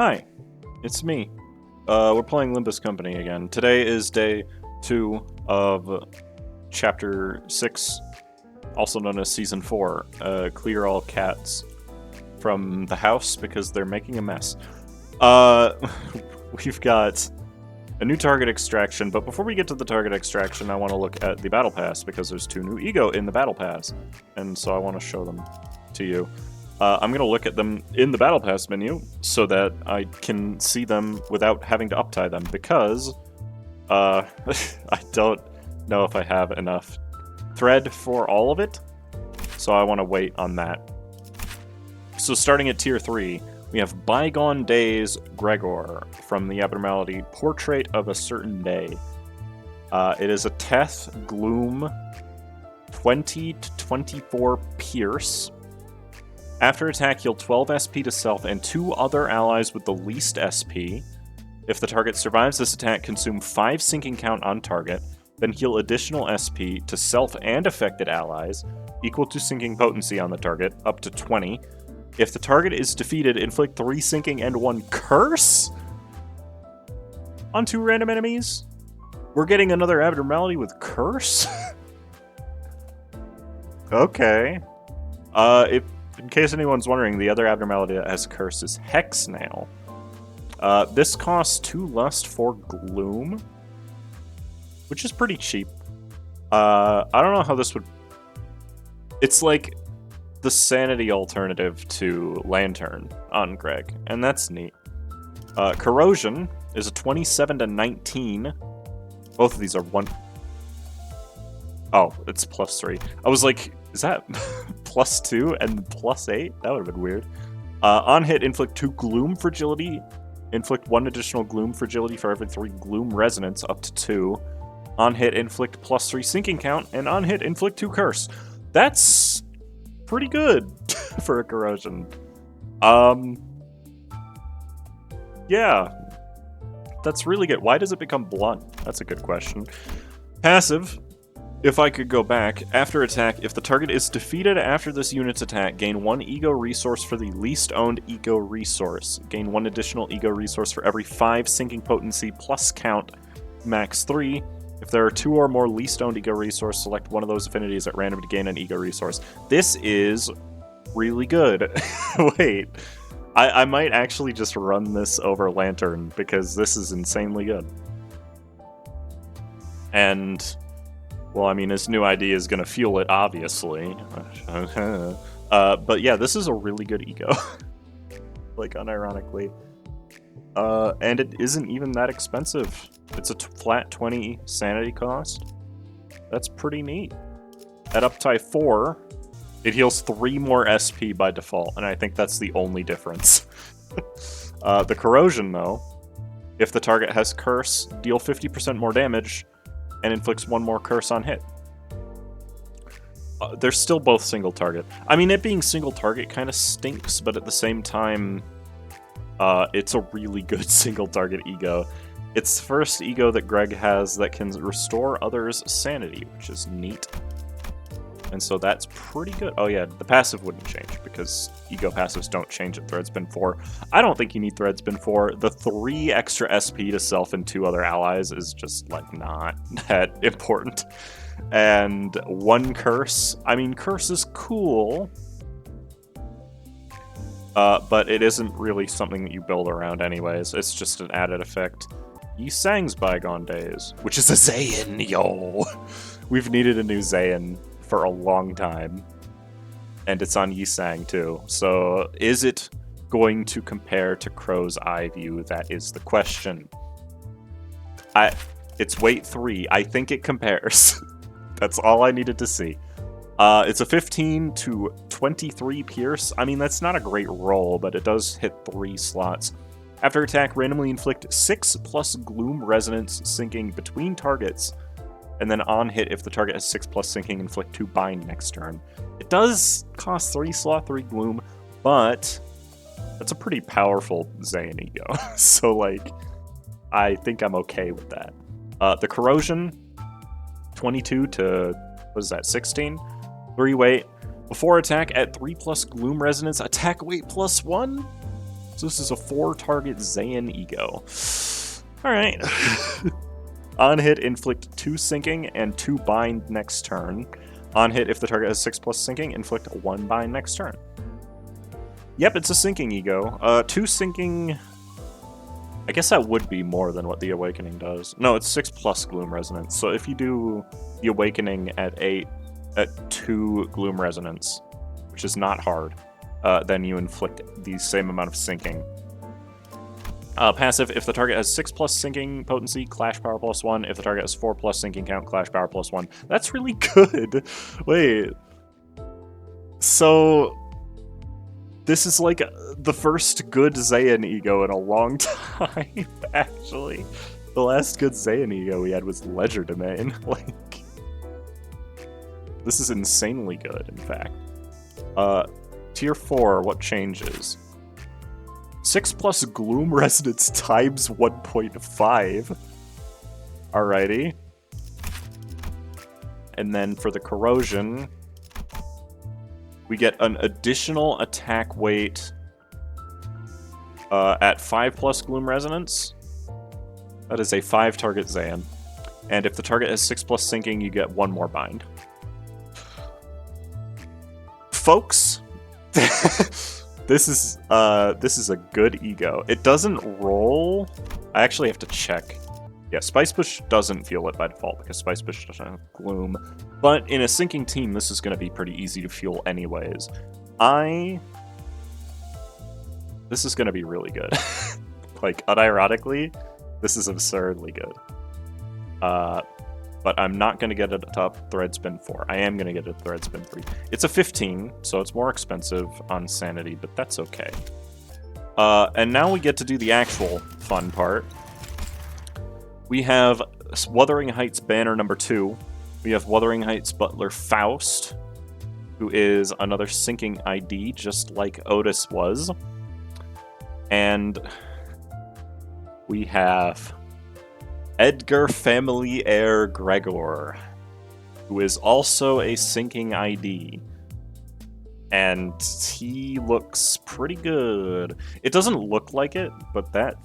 Hi, it's me. We're playing Limbus Company again. Today is day 2 of Chapter 6, also known as Season 4. Clear all cats from the house because they're making a mess. We've got a new target extraction, but before we get to the target extraction, I want to look at the Battle Pass because there's 2 new E.G.O in the Battle Pass, and so I want to show them to you. I'm going to look at them in the Battle Pass menu so that I can see them without having to uptie them, because I don't know if I have enough thread for all of it, so I want to wait on that. So starting at Tier 3, we have Bygone Days Gregor from the abnormality Portrait of a Certain Day. It is a Teth Gloom 20 to 24 Pierce. After attack, heal 12 SP to self and 2 other allies with the least SP. If the target survives this attack, consume 5 sinking count on target, then heal additional SP to self and affected allies, equal to sinking potency on the target, up to 20. If the target is defeated, inflict 3 sinking and 1 curse on 2 random enemies? We're getting another abnormality with curse? Okay. In case anyone's wondering, the other abnormality that has curse is Hex Nail. This costs 2 Lust, 4 Gloom, which is pretty cheap. I don't know how this would... It's like the Sanity alternative to Lantern on Greg, and that's neat. Corrosion is a 27 to 19. Both of these are 1... Oh, it's +3. I was like, is that +2 and +8? That would have been weird. On hit, inflict 2 Gloom Fragility. Inflict 1 additional Gloom Fragility for every 3 Gloom Resonance, up to 2. On hit, inflict +3 Sinking Count. And on hit, inflict 2 Curse. That's pretty good for a Corrosion. Yeah. That's really good. Why does it become blunt? That's a good question. Passive. If I could go back, after attack, if the target is defeated after this unit's attack, gain 1 E.G.O resource for the least owned E.G.O resource. Gain 1 additional E.G.O resource for every 5 sinking potency plus count, max 3. If there are 2 or more least owned E.G.O resource, select one of those affinities at random to gain an E.G.O resource. This is really good. Wait, I might actually just run this over Lantern, because this is insanely good. And... well, I mean, his new ID is going to fuel it, obviously. But yeah, this is a really good E.G.O. Like, unironically. And it isn't even that expensive. It's a flat 20 sanity cost. That's pretty neat. At uptie 4, it heals 3 more SP by default, and I think that's the only difference. The Corrosion, though, if the target has Curse, deal 50% more damage, and inflicts 1 more curse on hit. They're still both single target. I mean, it being single target kind of stinks, but at the same time, it's a really good single target E.G.O. It's the first E.G.O that Greg has that can restore others' sanity, which is neat. And so that's pretty good. Oh yeah, the passive wouldn't change, because E.G.O passives don't change at Threadspin 4. I don't think you need Threadspin 4. The 3 extra SP to self and 2 other allies is just, like, not that important. And 1 curse. I mean, curse is cool, but it isn't really something that you build around anyways. It's just an added effect. Yi Sang's Bygone Days, which is a Zayn, yo! We've needed a new Zayn for a long time, and it's on Yi Sang too. So is it going to compare to Crow's Eye View? That is the question. It's weight 3. I think it compares. That's all I needed to see. It's a 15 to 23 Pierce. I mean, that's not a great roll, but it does hit 3 slots. After attack, randomly inflict 6 plus Gloom Resonance sinking between targets. And then on hit, if the target has 6 plus sinking, inflict 2 bind next turn. It does cost 3 slot, 3 gloom, but that's a pretty powerful Zayn E.G.O. So, like, I think I'm okay with that. The Corrosion, 22 to, what is that, 16? 3 weight. Before attack, at 3 plus Gloom Resonance, attack weight +1. So this is a 4-target Zayan E.G.O. Alright. On hit, inflict 2 sinking and 2 bind next turn. On hit, if the target has 6+ sinking, inflict 1 bind next turn. Yep, it's a sinking E.G.O. 2 sinking... I guess that would be more than what the Awakening does. No, it's 6+ Gloom Resonance. So if you do the Awakening at 2 Gloom Resonance, which is not hard, then you inflict the same amount of sinking. Passive, if the target has 6+ sinking potency, clash power +1. If the target has 4+ sinking count, clash power +1. That's really good. Wait. So this is like the first good Zayan E.G.O. in a long time, actually. The last good Zayan E.G.O. we had was Ledger Domain. Like, this is insanely good, in fact. Tier 4, what changes? 6+ Gloom Resonance times 1.5. Alrighty. And then for the Corrosion, we get an additional attack weight at 5+ Gloom Resonance. That is a 5-target Zayan. And if the target has 6+ sinking, you get 1 more bind. Folks, this is a good E.G.O. It doesn't roll. I actually have to check. Yeah, Spice Bush doesn't feel it by default because Spice Bush doesn't have Gloom. But in a sinking team, this is going to be pretty easy to fuel anyways. This is going to be really good. Like, unironically, this is absurdly good. But I'm not going to get it atop Thread Spin 4. I am going to get it at Thread Spin 3. It's a 15, so it's more expensive on Sanity, but that's okay. And now we get to do the actual fun part. We have Wuthering Heights Banner number 2. We have Wuthering Heights Butler Faust, who is another sinking ID, just like Otis was. And we have Edgar Family Heir Gregor, who is also a sinking ID. And he looks pretty good. It doesn't look like it, but that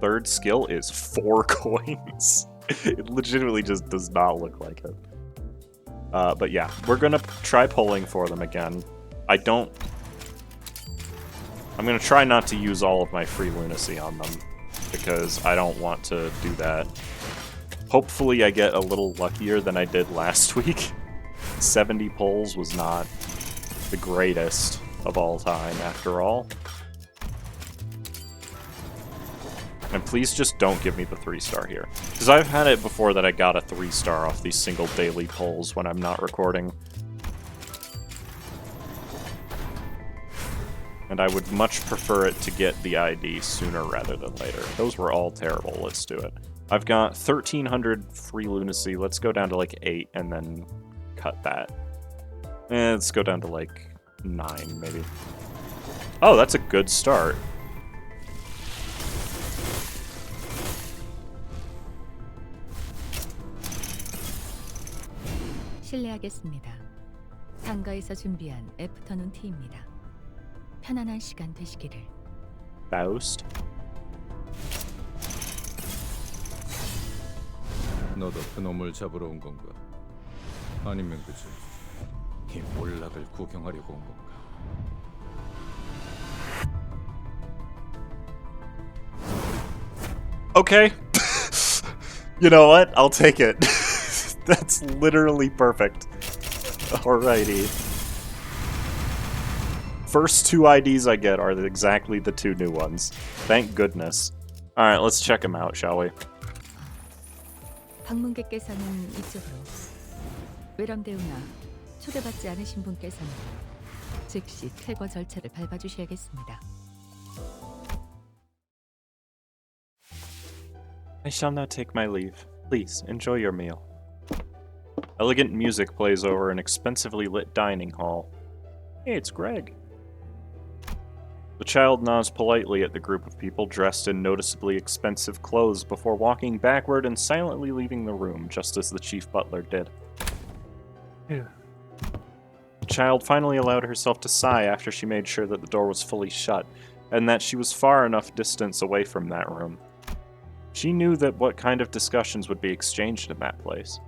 3rd skill is 4 coins. It legitimately just does not look like it. But yeah, we're gonna try pulling for them again. I'm gonna try not to use all of my free lunacy on them, because I don't want to do that. Hopefully I get a little luckier than I did last week. 70 pulls was not the greatest of all time, after all. And please just don't give me the 3-star here. Because I've had it before that I got a 3-star off these single daily pulls when I'm not recording. And I would much prefer it to get the ID sooner rather than later. Those were all terrible. Let's do it. I've got 1,300 free lunacy. Let's go down to like 8 and then cut that. Let's go down to like 9 maybe. Oh, that's a good start. 실례하겠습니다. 상가에서 준비한 애프터눈 티입니다. 편안한 시간 되시기를. Faust. 너도 그놈을 잡으러 온 건가? 아니면 그저 이 몰락을 구경하려고 온 건가? Okay. You know what? I'll take it. That's literally perfect. Alrighty. First 2 IDs I get are exactly the 2 new ones. Thank goodness. Alright, let's check them out, shall we? 방문객께서는 이쪽으로. 외람되우나 초대받지 않으신 분께서는 즉시 퇴거 절차를 밟아주셔야겠습니다. I shall now take my leave. Please, enjoy your meal. Elegant music plays over an expensively lit dining hall. Hey, it's Greg. The child nods politely at the group of people dressed in noticeably expensive clothes before walking backward and silently leaving the room, just as the chief butler did. The child finally allowed herself to sigh after she made sure that the door was fully shut. and that she was far enough distance away from that room. She knew that what kind of discussions would be exchanged in that place.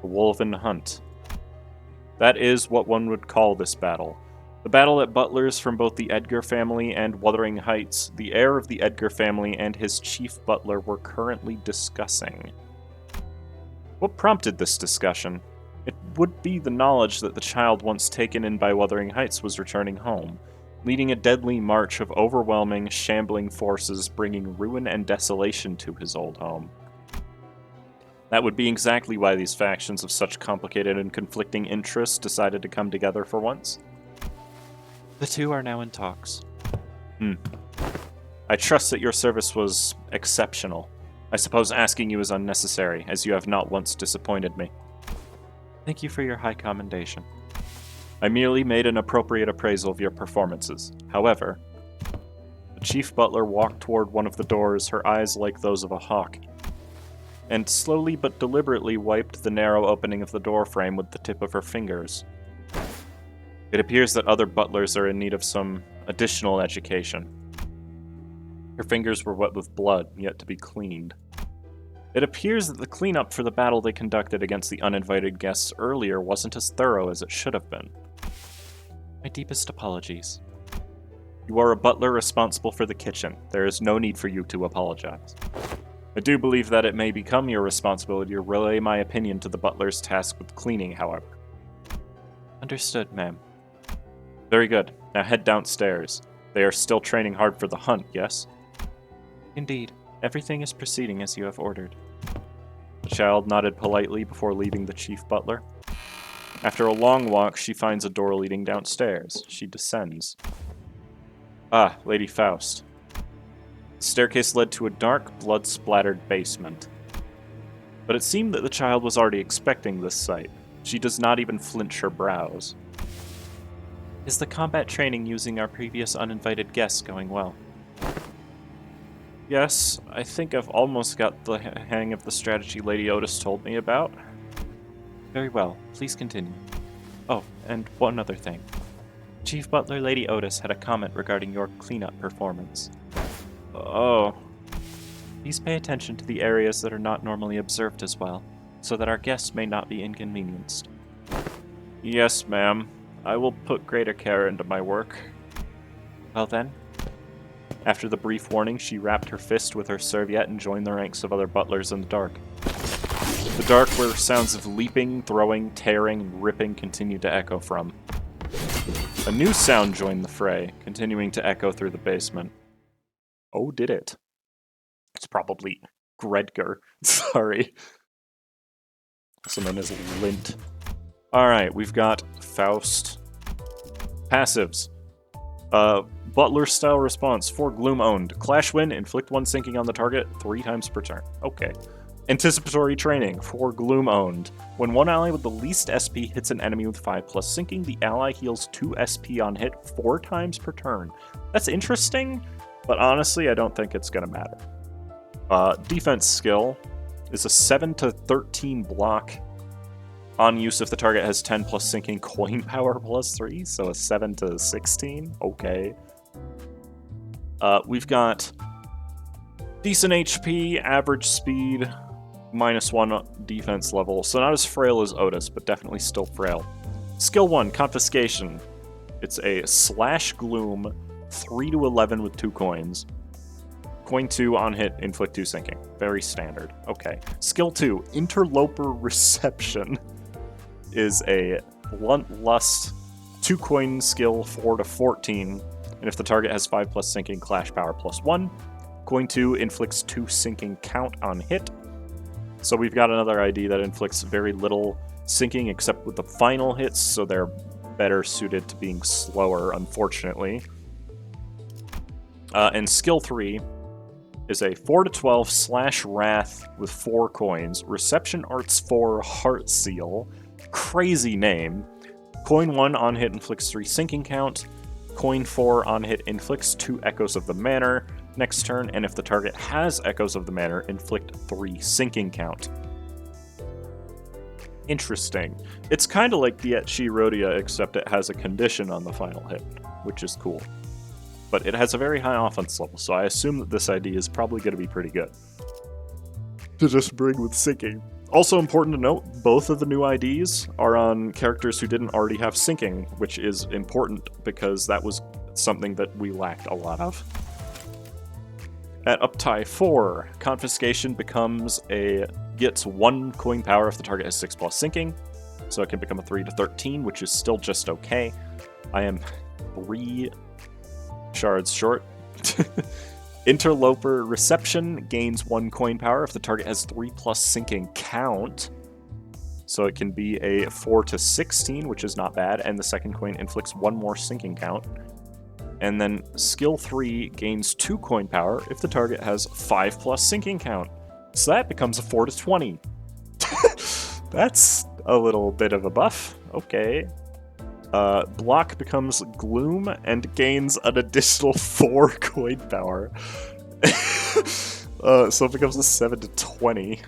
The Wolven Hunt. That is what one would call this battle. The battle that butlers from both the Edgar family and Wuthering Heights, the heir of the Edgar family and his chief butler, were currently discussing. What prompted this discussion? It would be the knowledge that the child once taken in by Wuthering Heights was returning home, leading a deadly march of overwhelming, shambling forces bringing ruin and desolation to his old home. That would be exactly why these factions of such complicated and conflicting interests decided to come together for once. The two are now in talks. I trust that your service was exceptional. I suppose asking you is unnecessary, as you have not once disappointed me. Thank you for your high commendation. I merely made an appropriate appraisal of your performances. However, the chief butler walked toward one of the doors, her eyes like those of a hawk, and slowly but deliberately wiped the narrow opening of the door frame with the tip of her fingers. It appears that other butlers are in need of some additional education. Her fingers were wet with blood, yet to be cleaned. It appears that the cleanup for the battle they conducted against the uninvited guests earlier wasn't as thorough as it should have been. My deepest apologies. You are a butler responsible for the kitchen. There is no need for you to apologize. I do believe that it may become your responsibility to relay my opinion to the butler's tasked with cleaning, however. Understood, ma'am. Very good. Now head downstairs. They are still training hard for the hunt, yes? Indeed. Everything is proceeding as you have ordered. The child nodded politely before leaving the chief butler. After a long walk, she finds a door leading downstairs. She descends. Ah, Lady Faust. The staircase led to a dark, blood-splattered basement. But it seemed that the child was already expecting this sight. She does not even flinch her brows. Is the combat training using our previous uninvited guests going well? Yes, I think I've almost got the hang of the strategy Lady Otis told me about. Very well, please continue. Oh, and one other thing. Chief Butler Lady Otis had a comment regarding your cleanup performance. Oh. Please pay attention to the areas that are not normally observed as well, so that our guests may not be inconvenienced. Yes, ma'am. I will put greater care into my work. Well then. After the brief warning, she wrapped her fist with her serviette and joined the ranks of other butlers in the dark. The dark where sounds of leaping, throwing, tearing, and ripping continued to echo from. A new sound joined the fray, continuing to echo through the basement. Oh, did it? It's probably Gregor. Sorry. Also known as Lint. Alright, we've got Faust. Passives. Butler-style response. 4 gloom owned. Clash win, inflict 1 sinking on the target 3 times per turn. Okay. Anticipatory training. 4 gloom owned. When one ally with the least SP hits an enemy with 5+ sinking, the ally heals 2 SP on hit 4 times per turn. That's interesting, but honestly, I don't think it's going to matter. Defense skill is a 7 to 13 block on use if the target has 10+ sinking coin power +3, so a 7 to 16. Okay. We've got decent HP, average speed, -1 defense level, so not as frail as Otis, but definitely still frail. Skill 1, Confiscation. It's a slash gloom, 3 to 11 with 2 coins. Coin 2 on hit, inflict 2 sinking. Very standard. Okay. Skill 2, Interloper Reception. Is a blunt lust 2 coin skill 4 to 14, and if the target has 5+ sinking, clash power +1. Coin 2 inflicts 2 sinking count on hit. So we've got another ID that inflicts very little sinking except with the final hits, so they're better suited to being slower, unfortunately. And skill 3 is a 4 to 12 slash wrath with 4 coins. Reception Arts 4 Heart Seal. Crazy name. Coin 1 on hit inflicts 3 sinking count. Coin 4 on hit inflicts 2 Echoes of the Manor next turn, and if the target has Echoes of the Manor, inflict 3 sinking count. Interesting. It's kind of like the Et-Chi Rhodia, except it has a condition on the final hit, which is cool. but it has a very high offense level, so I assume that this ID is probably going to be pretty good to just bring with sinking. Also important to note, both of the new IDs are on characters who didn't already have sinking, which is important because that was something that we lacked a lot of. At uptie 4, confiscation gets 1 coin power if the target has 6+ sinking, so it can become a 3 to 13, which is still just okay. I am 3 shards short. Interloper Reception gains 1 coin power if the target has 3+ sinking count. So it can be a 4 to 16, which is not bad, and the second coin inflicts 1 more sinking count. And then Skill 3 gains 2 coin power if the target has 5+ sinking count. So that becomes a 4 to 20. That's a little bit of a buff. Okay. Block becomes Gloom and gains an additional 4 coin power. So it becomes a 7 to 20.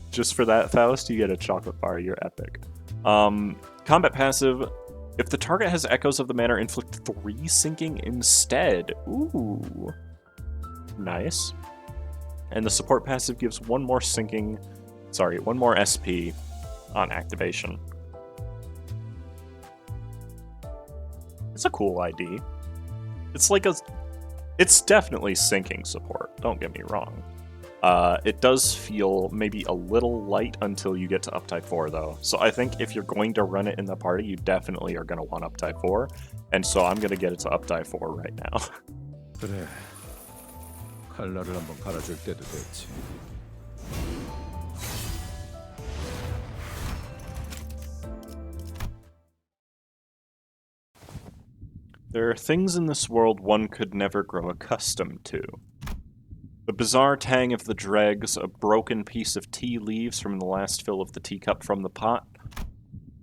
Just for that, Faust, you get a chocolate bar. You're epic. Combat passive. If the target has Echoes of the Manor, inflict 3 sinking instead. Ooh. Nice. And the support passive gives 1 more sinking... Sorry, 1 more SP on activation. It's a cool ID. It's definitely sinking support, don't get me wrong. It does feel maybe a little light until you get to uptie 4, though. So I think if you're going to run it in the party, you definitely are going to want uptie 4. And so I'm going to get it to uptie 4 right now. 그래. 칼날을 한번 갈아줄 때도 됐지. There are things in this world one could never grow accustomed to. The bizarre tang of the dregs, a broken piece of tea leaves from the last fill of the teacup from the pot,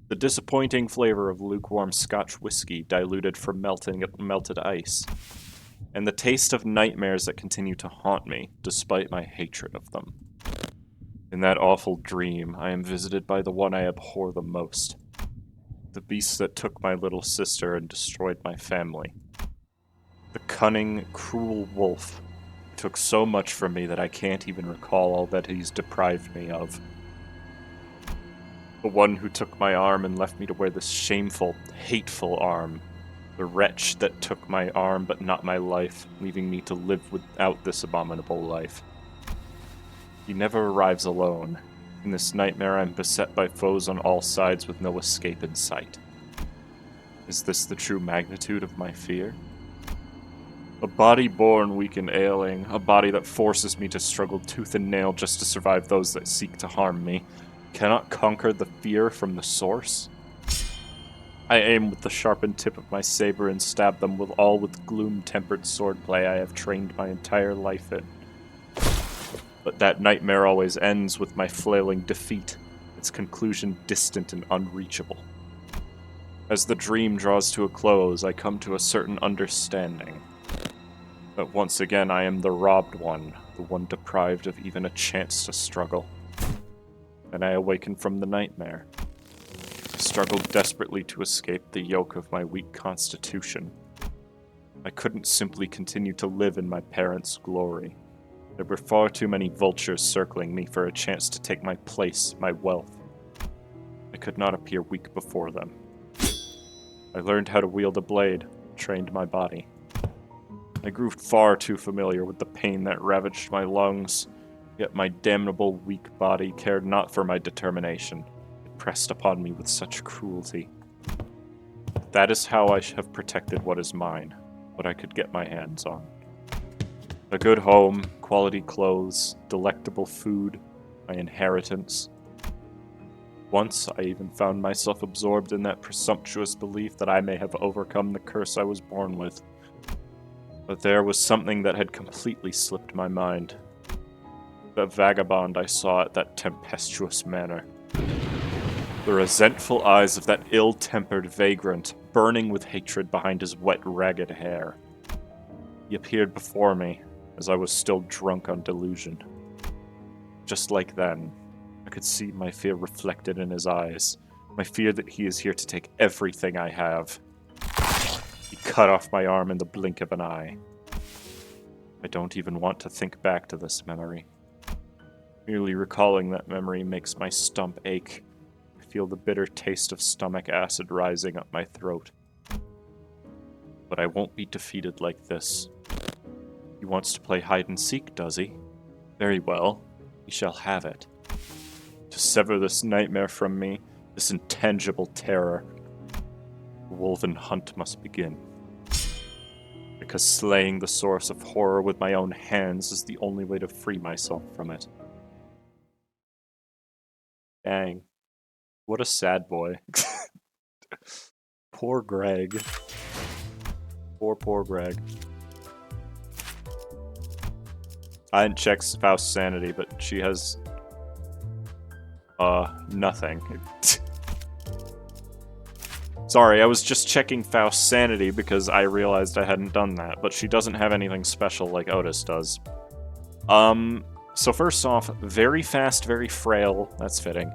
the disappointing flavor of lukewarm Scotch whiskey diluted from melted ice, and the taste of nightmares that continue to haunt me, despite my hatred of them. In that awful dream, I am visited by the one I abhor the most. The beast that took my little sister and destroyed my family. The cunning, cruel wolf who took so much from me that I can't even recall all that he's deprived me of. The one who took my arm and left me to wear this shameful, hateful arm. The wretch that took my arm but not my life, leaving me to live without this abominable life. He never arrives alone. In this nightmare, I'm beset by foes on all sides with no escape in sight. Is this the true magnitude of my fear? A body born weak and ailing, a body that forces me to struggle tooth and nail just to survive those that seek to harm me, cannot conquer the fear from the source? I aim with the sharpened tip of my saber and stab them with gloom-tempered swordplay I have trained my entire life in. But that nightmare always ends with my flailing defeat, its conclusion distant and unreachable. As the dream draws to a close, I come to a certain understanding. But once again, I am the robbed one, the one deprived of even a chance to struggle. And I awaken from the nightmare. I struggle desperately to escape the yoke of my weak constitution. I couldn't simply continue to live in my parents' glory. There were far too many vultures circling me for a chance to take my place, my wealth. I could not appear weak before them. I learned how to wield a blade, trained my body. I grew far too familiar with the pain that ravaged my lungs, yet my damnable weak body cared not for my determination. It pressed upon me with such cruelty. That is how I have protected what is mine, what I could get my hands on. A good home, quality clothes, delectable food, my inheritance. Once, I even found myself absorbed in that presumptuous belief that I may have overcome the curse I was born with. But there was something that had completely slipped my mind. The vagabond I saw at that tempestuous manor. The resentful eyes of that ill-tempered vagrant, burning with hatred behind his wet, ragged hair. He appeared before me, as I was still drunk on delusion. Just like then, I could see my fear reflected in his eyes, my fear that he is here to take everything I have. He cut off my arm in the blink of an eye. I don't even want to think back to this memory. Merely recalling that memory makes my stump ache. I feel the bitter taste of stomach acid rising up my throat. But I won't be defeated like this. He wants to play hide and seek, does he? Very well, he shall have it. To sever this nightmare from me, this intangible terror, the woven hunt must begin. Because slaying the source of horror with my own hands is the only way to free myself from it. Dang. What a sad boy. Poor Greg. Poor Greg. I didn't check Faust's sanity, but she has... nothing. Sorry, I was just checking Faust's sanity because I realized I hadn't done that, but she doesn't have anything special like Otis does. So first off, very fast, very frail. That's fitting.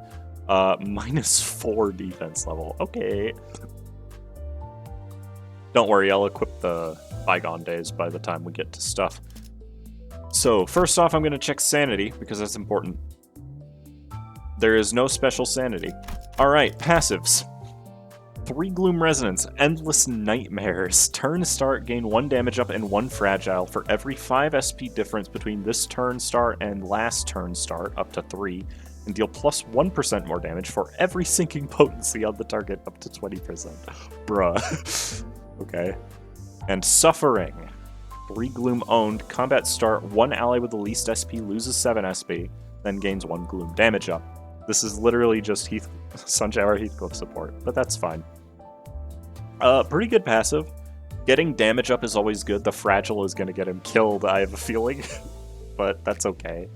-4 defense level. Okay. Don't worry, I'll equip the bygone days by the time we get to stuff. So, first off, I'm going to check sanity, because that's important. There is no special sanity. Alright, passives. 3 Gloom Resonance, Endless Nightmares. Turn start, gain 1 damage up and 1 fragile for every 5 SP difference between this turn start and last turn start, up to 3, and deal plus 1% more damage for every sinking potency on the target, up to 20%. Bruh. Okay. And Suffering. 3 Gloom owned, combat start, 1 ally with the least SP loses 7 SP, then gains 1 Gloom damage up. This is literally just Sunshower Heathcliff support, but that's fine. Pretty good passive. Getting damage up is always good. The fragile is going to get him killed, I have a feeling, but that's okay.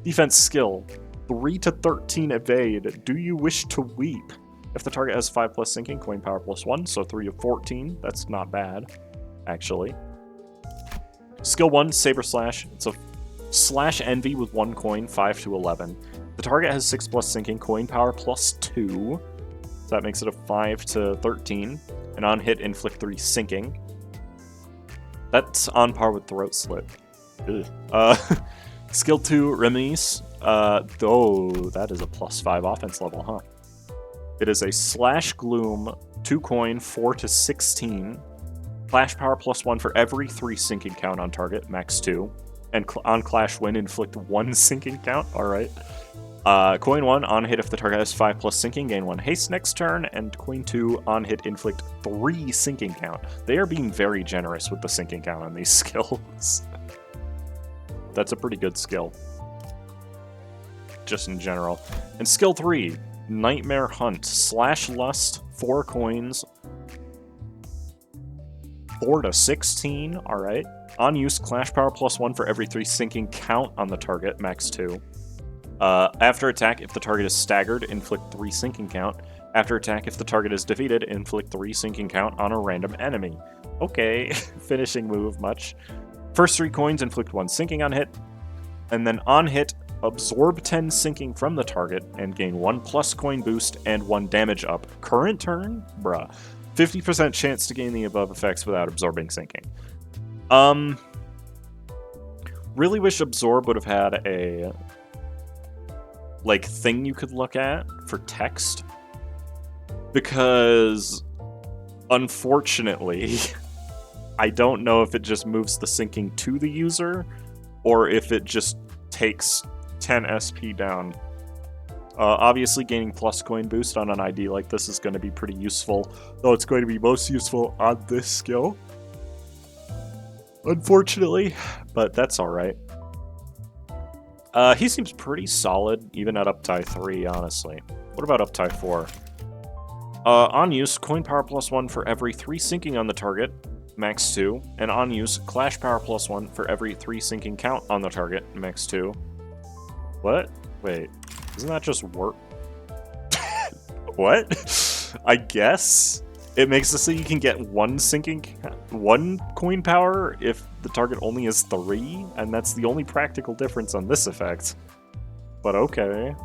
Defense skill, 3 to 13 evade. Do you wish to weep? If the target has 5+ sinking, coin power +1, so 3 to 14. That's not bad, actually. Skill 1, Saber Slash. It's a slash envy with 1 coin, 5 to 11. The target has 6+ sinking, coin power +2. So that makes it a 5 to 13. And on hit, inflict 3 sinking. That's on par with Throat Slit. Skill 2, Remise. Oh, that is a +5 offense level, huh? It is a slash gloom, 2 coin, 4 to 16. Clash power +1 for every 3 sinking count on target, max 2. And on Clash win, inflict 1 sinking count, alright. Coin 1, on hit if the target has 5+ sinking, gain 1 haste next turn. And coin 2, on hit, inflict 3 sinking count. They are being very generous with the sinking count on these skills. That's a pretty good skill. Just in general. And skill 3, Nightmare Hunt. Slash Lust, 4 coins, 4 to 16, alright. On use, Clash Power +1 for every 3 sinking count on the target, max 2. After attack, if the target is staggered, inflict 3 sinking count. After attack, if the target is defeated, inflict 3 sinking count on a random enemy. Okay, finishing move, much. First 3 coins, inflict 1 sinking on hit. And then on hit, absorb 10 sinking from the target and gain 1+ coin boost and 1 damage up. Current turn? Bruh. 50% chance to gain the above effects without absorbing sinking. Really wish Absorb would have had a thing you could look at for text. Because unfortunately, I don't know if it just moves the sinking to the user or if it just takes 10 SP down. Obviously, gaining plus coin boost on an ID like this is going to be pretty useful, though it's going to be most useful on this skill. Unfortunately, but that's alright. He seems pretty solid, even at Uptie 3, honestly. What about Uptie 4? On use, coin power +1 for every 3 sinking on the target, max 2. And on use, clash power +1 for every 3 sinking count on the target, max 2. What? Wait, isn't that just work? What? I guess? It makes it so you can get 1 coin power if the target only has 3, and that's the only practical difference on this effect. But okay.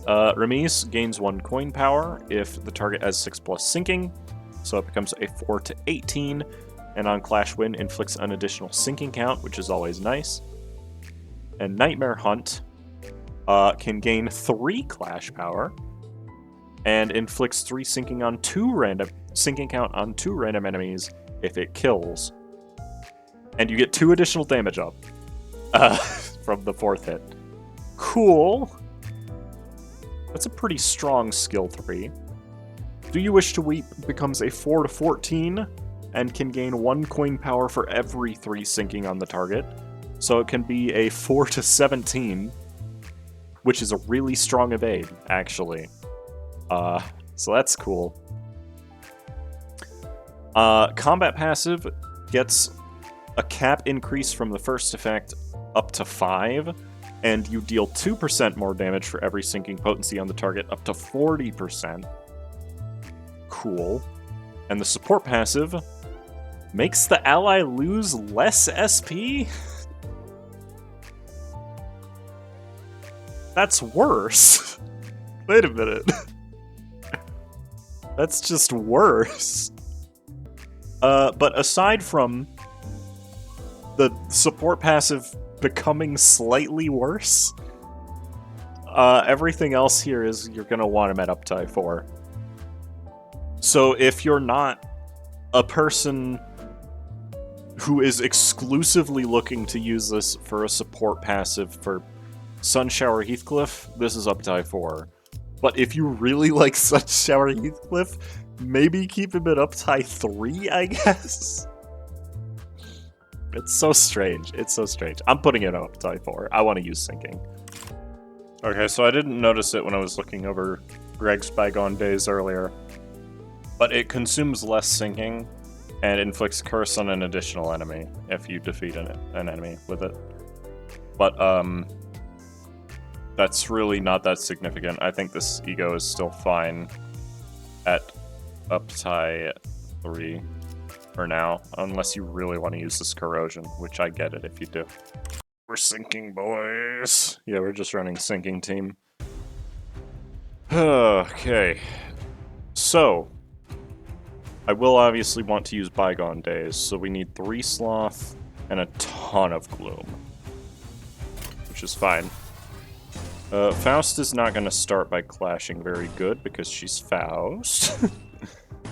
Remise gains 1 coin power if the target has 6+ sinking. so it becomes a 4 to 18, and on Clash Win inflicts an additional sinking count, which is always nice. And Nightmare Hunt can gain 3 Clash Power, and inflicts 3 sinking count on 2 random enemies if it kills. And you get 2 additional damage up from the 4th hit. Cool. That's a pretty strong skill 3. Do You Wish to Weep becomes a 4 to 14 and can gain 1 coin power for every 3 sinking on the target. So it can be a 4 to 17, which is a really strong evade, actually. So that's cool. Combat passive gets a cap increase from the first effect up to 5, and you deal 2% more damage for every sinking potency on the target, up to 40%. Cool. And the support passive makes the ally lose less SP? That's worse. Wait a minute. That's just worse. But aside from the support passive becoming slightly worse, everything else here is you're going to want him at uptie 4. So if you're not a person who is exclusively looking to use this for a support passive for Sunshower Heathcliff, this is uptie 4. But if you really like Sunshower Heathcliff, maybe keep him at uptie 3, I guess? It's so strange. It's so strange. I'm putting it up uptie 4. I want to use sinking. Okay, so I didn't notice it when I was looking over Greg's Bygone Days earlier. But it consumes less sinking and inflicts curse on an additional enemy if you defeat an enemy with it. But, that's really not that significant. I think this E.G.O is still fine at uptie 3 for now, unless you really want to use this corrosion, which I get it if you do. We're sinking, boys. Yeah, we're just running sinking team. Okay. So, I will obviously want to use Bygone Days, so we need 3 Sloth and a ton of Gloom, which is fine. Faust is not going to start by clashing very good because she's Faust,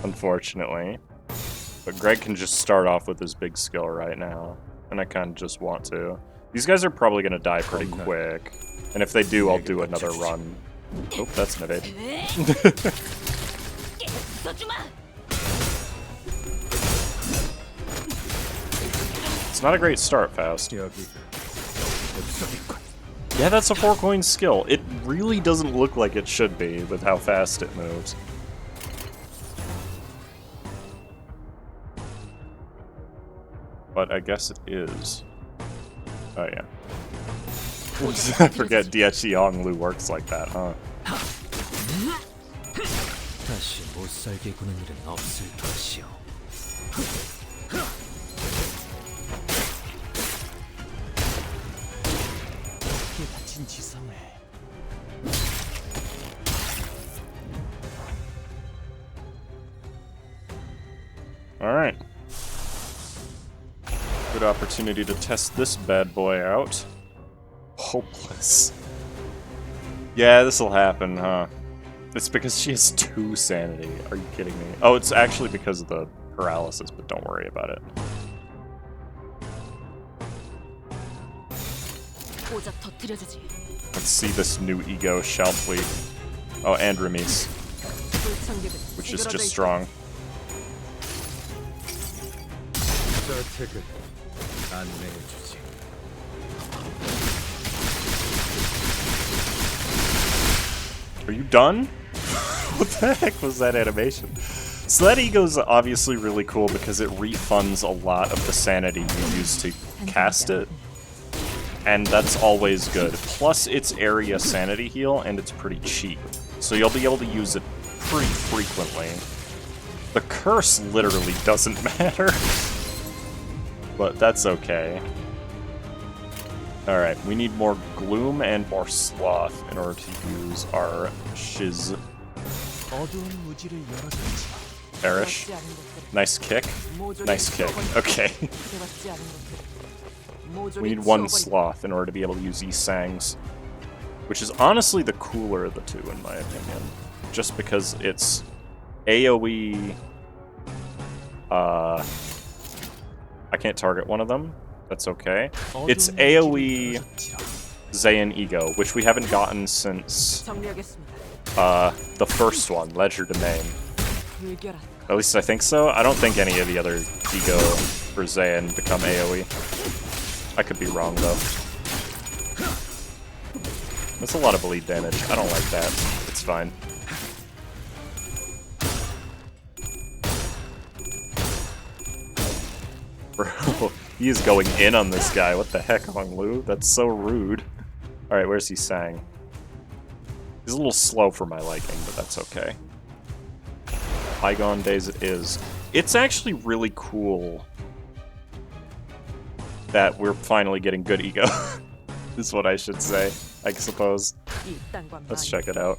unfortunately. But Greg can just start off with his big skill right now, and I kind of just want to. These guys are probably going to die pretty quick, and if they do, I'll do another run. Oh, that's an evade. It's not a great start, Faust. Yeah, that's a 4-coin skill. It really doesn't look like it should be with how fast it moves. But I guess it is. Oh, yeah. I forget DHC Yonglu works like that, huh? Alright. Good opportunity to test this bad boy out. Hopeless. Yeah, this'll happen, huh? It's because she has 2 sanity. Are you kidding me? Oh, it's actually because of the paralysis, but don't worry about it. Let's see this new E.G.O shell fleet. Oh, and Remise, which is just strong. Are you done? What the heck was that animation? So that E.G.O's obviously really cool because it refunds a lot of the sanity you use to cast it. And that's always good. Plus, it's area sanity heal, and it's pretty cheap. So you'll be able to use it pretty frequently. The curse literally doesn't matter. But that's okay. Alright, we need more Gloom and more Sloth in order to use our Shiz. Perish. Nice kick. Nice kick. Okay. We need one sloth in order to be able to use these Sangs. Which is honestly the cooler of the two, in my opinion. Just because it's AoE... I can't target one of them. That's okay. It's AoE Zayn E.G.O, which we haven't gotten since the first one, Ledger Domain. At least I think so. I don't think any of the other E.G.O for Zayn become AoE. I could be wrong, though. That's a lot of bleed damage. I don't like that. It's fine. Bro, he is going in on this guy. What the heck, Hong Lu? That's so rude. Alright, where's he sang? He's a little slow for my liking, but that's okay. Bygone days it is. It's actually really cool that we're finally getting good E.G.O. is what I should say, I suppose. Let's check it out.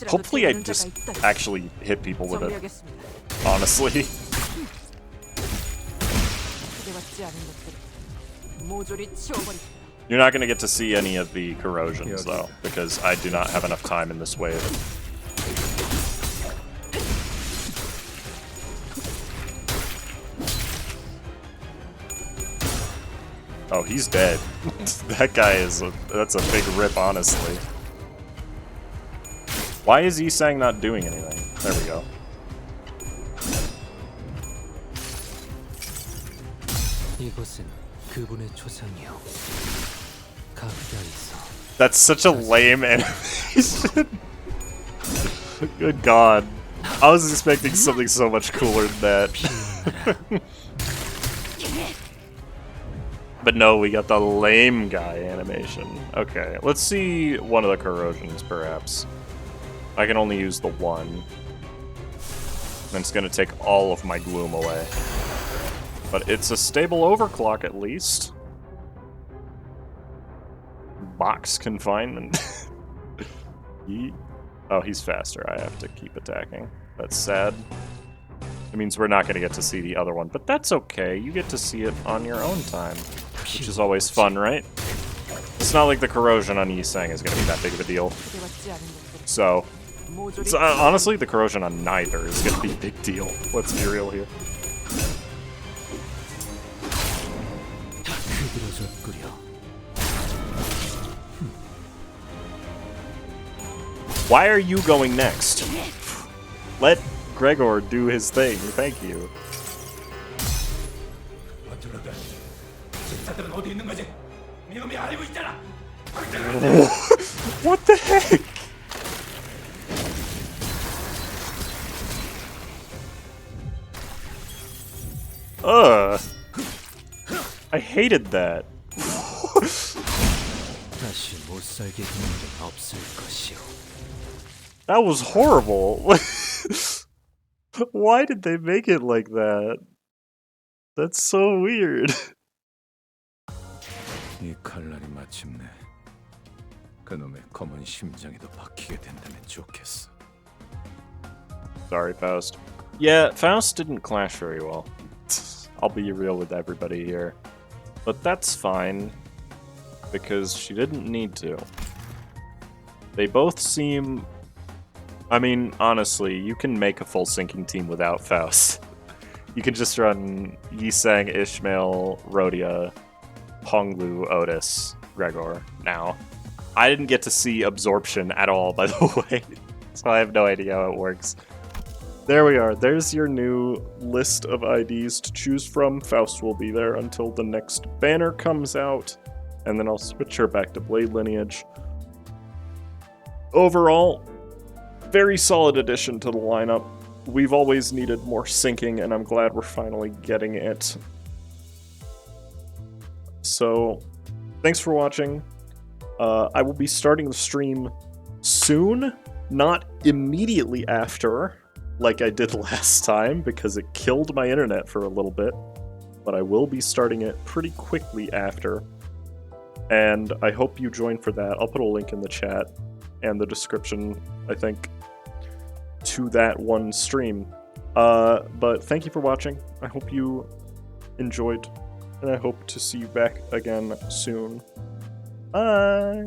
Hopefully I just actually hit people with it. Honestly. You're not going to get to see any of the corrosions, though, because I do not have enough time in this wave. Oh, he's dead. That guy is that's a big rip, honestly. Why is E.G.O not doing anything? There we go. That's such a lame animation. Good god. I was expecting something so much cooler than that. But no, we got the lame guy animation. Okay, let's see one of the corrosions, perhaps. I can only use the one. And it's gonna take all of my gloom away. But it's a stable overclock, at least. Box confinement. Oh, he's faster. I have to keep attacking. That's sad. It means we're not going to get to see the other one, but that's okay. You get to see it on your own time, which is always fun, right? It's not like the corrosion on E.G.O is going to be that big of a deal. So, honestly, the corrosion on neither is going to be a big deal. Let's be real here. Why are you going next? Let Gregor do his thing. Thank you. What the heck? Ugh. I hated that. That was horrible. Why did they make it like that? That's so weird. Sorry, Faust. Yeah, Faust didn't clash very well. I'll be real with everybody here. But that's fine, because she didn't need to. They both seem... I mean, honestly, you can make a full sinking team without Faust. You can just run Yi-Sang, Ishmael, Rhodia, Honglu, Otis, Gregor now. I didn't get to see Absorption at all, by the way, so I have no idea how it works. There we are. There's your new list of IDs to choose from. Faust will be there until the next banner comes out, and then I'll switch her back to Blade Lineage. Overall, very solid addition to the lineup. We've always needed more syncing, and I'm glad we're finally getting it. So, thanks for watching. I will be starting the stream soon, not immediately after, like I did last time, because it killed my internet for a little bit. But I will be starting it pretty quickly after. And I hope you join for that. I'll put a link in the chat and the description, I think, to that one stream. But thank you for watching. I hope you enjoyed, and I hope to see you back again soon. Bye!